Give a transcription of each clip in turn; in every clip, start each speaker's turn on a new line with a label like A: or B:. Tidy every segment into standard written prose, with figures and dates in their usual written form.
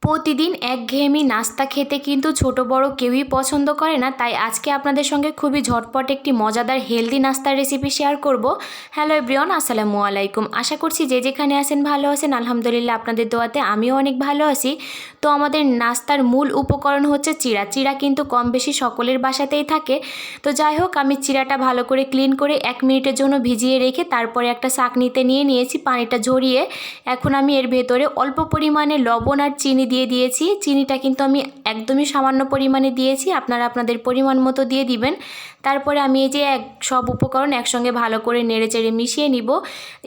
A: প্রতিদিন একঘেয়েমি নাস্তা খেতে কিন্তু ছোট বড় কেউই পছন্দ করে না। তাই আজকে আপনাদের সঙ্গে খুবই ঝটপট একটি মজাদার হেলদি নাস্তার রেসিপি শেয়ার করব। হ্যালো এভরিওয়ান, আসসালামু আলাইকুম। আশা করছি যে যেখানে আছেন ভালো আছেন। আলহামদুলিল্লাহ আপনাদের দোয়াতে আমিও অনেক ভালো আছি। তো আমাদের নাস্তার মূল উপকরণ হচ্ছে চিড়া। চিড়া কিন্তু কম বেশি সকলের বাসাতেই থাকে। তো যাই হোক, আমি চিড়াটা ভালো করে ক্লিন করে 1 মিনিটের জন্য ভিজিয়ে রেখে তারপরে একটা ছাঁকনিতে নিয়ে নিয়েছি, পানিটা ঝরিয়ে। এখন আমি এর ভেতরে অল্প পরিমাণে লবণ আর চিনি দিয়ে দিয়েছি। চিনিটা কিন্তু আমি একদমই সামান্য পরিমাণে দিয়েছি, আপনারা আপনাদের পরিমাণ মতো দিয়ে দিবেন। তারপরে আমি এই যে সব উপকরণ একসঙ্গে ভালো করে নেড়েচেড়ে মিশিয়ে নিব।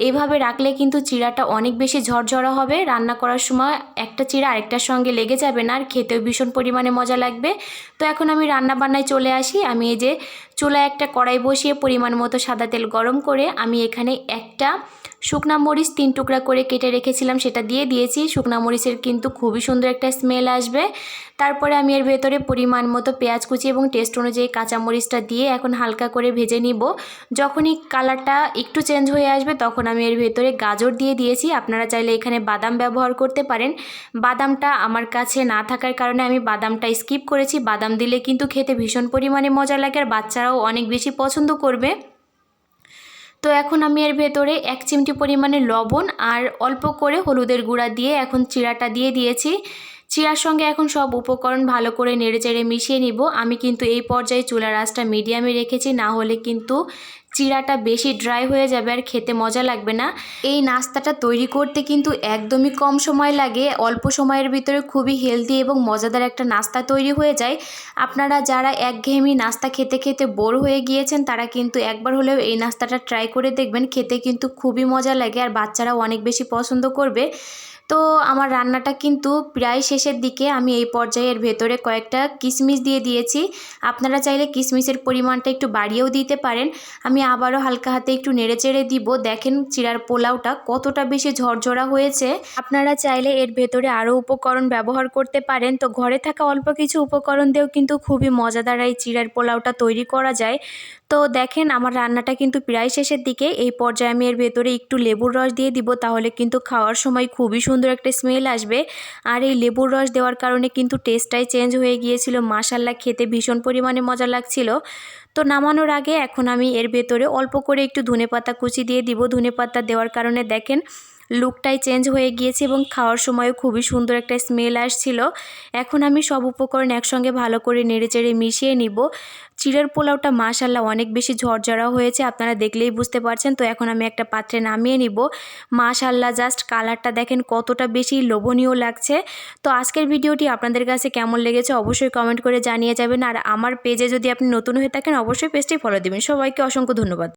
A: এইভাবে রাখলে কিন্তু চিড়াটা অনেক বেশি ঝরঝরা হবে। রান্না করার সময় একটা চিড়া আরেকটার সঙ্গে লেগে যাবে না, আর খেতেও ভীষণ পরিমাণে মজা লাগবে। তো এখন আমি রান্না বান্নায় চলে আসি। আমি এই যে চুলায় একটা কড়াই বসিয়ে পরিমাণ মতো সাদা তেল গরম করে আমি এখানে একটা শুকনা মরিচ 3 টুকরা করে কেটে রেখেছিলাম সেটা দিয়ে দিয়েছি। শুকনা মরিচের কিন্তু খুবই সুন্দর একটা স্মেল আসবে। তারপরে আমি এর ভেতরে পরিমাণ মতো পেঁয়াজ কুচি এবং টেস্ট অনুযায়ী কাঁচামরিচটা দিয়ে এখন হালকা করে ভেজে নিব। যখনই কালারটা একটু চেঞ্জ হয়ে আসবে তখন আমি এর ভেতরে গাজর দিয়ে দিয়েছি। আপনারা চাইলে এখানে বাদাম ব্যবহার করতে পারেন। বাদামটা আমার কাছে না থাকার কারণে আমি বাদামটা স্কিপ করেছি। বাদাম দিলে কিন্তু খেতে ভীষণ পরিমাণে মজা লাগে, আর বাচ্চারাও অনেক বেশি পছন্দ করবে। তো এখন আমি এর ভেতরে 1 চিমটি পরিমাণে লবণ আর অল্প করে হলুদের গুঁড়া দিয়ে এখন চিড়াটা দিয়ে দিয়েছি। চিড়ার সঙ্গে এখন সব উপকরণ ভালো করে নেড়েচেড়ে মিশিয়ে নিব। আমি কিন্তু এই পর্যায়ে চুলার আঁচটা মিডিয়ামে রেখেছি, না হলে কিন্তু চিড়াটা বেশি ড্রাই হয়ে যাবে আর খেতে মজা লাগবে না। এই নাস্তাটা তৈরি করতে কিন্তু একদমই কম সময় লাগে, অল্প সময়ের ভিতরে খুবই হেলদি এবং মজাদার একটা নাস্তা তৈরি হয়ে যায়। আপনারা যারা একঘেয়েমি নাস্তা খেতে খেতে বোর হয়ে গিয়েছেন তারা কিন্তু একবার হলেও এই নাস্তাটা ট্রাই করে দেখবেন। খেতে কিন্তু খুবই মজা লাগে আর বাচ্চারাও অনেক বেশি পছন্দ করবে। তো আমার রান্নাটা কিন্তু প্রায় শেষের দিকে। আমি এই পর্যায়ে এর ভেতরে কয়েকটা কিশমিশ দিয়ে দিয়েছি। আপনারা চাইলে কিশমিশের পরিমাণটা একটু বাড়িয়েও দিতে পারেন। আমি আবারও হালকা হাতে একটু নেড়েচেড়ে দিব। দেখেন চিড়ার পোলাওটা কতটা বেশি ঝরঝরা হয়েছে। আপনারা চাইলে এর ভেতরে আরও উপকরণ ব্যবহার করতে পারেন। তো ঘরে থাকা অল্প কিছু উপকরণ দিয়েও কিন্তু খুবই মজাদার এই চিড়ার পোলাওটা তৈরি করা যায়। তো দেখেন আমার রান্নাটা কিন্তু প্রায় শেষের দিকে। এই পর্যায়ে আমি এর ভেতরে একটু লেবুর রস দিয়ে দিব, তাহলে কিন্তু খাওয়ার সময় খুবই সুন্দর একটা স্মেল আসবে। আর এই লেবুর রস দেওয়ার কারণে কিন্তু টেস্টটাই চেঞ্জ হয়ে গিয়েছিল। মাশাআল্লাহ, খেতে ভীষণ পরিমাণে মজা লাগছিল। তো নামানোর আগে এখন আমি এর ভেতরে অল্প করে একটু ধনেপাতা কুচি দিয়ে দিব। ধনেপাতা দেওয়ার কারণে দেখেন লুকটাই চেঞ্জ হয়ে গিয়েছে এবং খাওয়ার সময়ও খুবই সুন্দর একটা স্মেল আসছিল। এখন আমি সব উপকরণ একসঙ্গে ভালো করে নেড়েচেড়ে মিশিয়ে নিব। চিড়ের পোলাওটা মাশাআল্লাহ অনেক বেশি ঝরঝরা হয়েছে, আপনারা দেখলেই বুঝতে পারছেন। তো এখন আমি একটা পাত্রে নামিয়ে নিব। মাশাআল্লাহ, জাস্ট কালারটা দেখেন কতটা বেশি লোভনীয় লাগছে। তো আজকের ভিডিওটি আপনাদের কাছে কেমন লেগেছে অবশ্যই কমেন্ট করে জানিয়ে যাবেন। আর আমার পেজে যদি আপনি নতুন হয়ে থাকেন অবশ্যই পেজটি ফলো দেবেন। সবাইকে অসংখ্য ধন্যবাদ।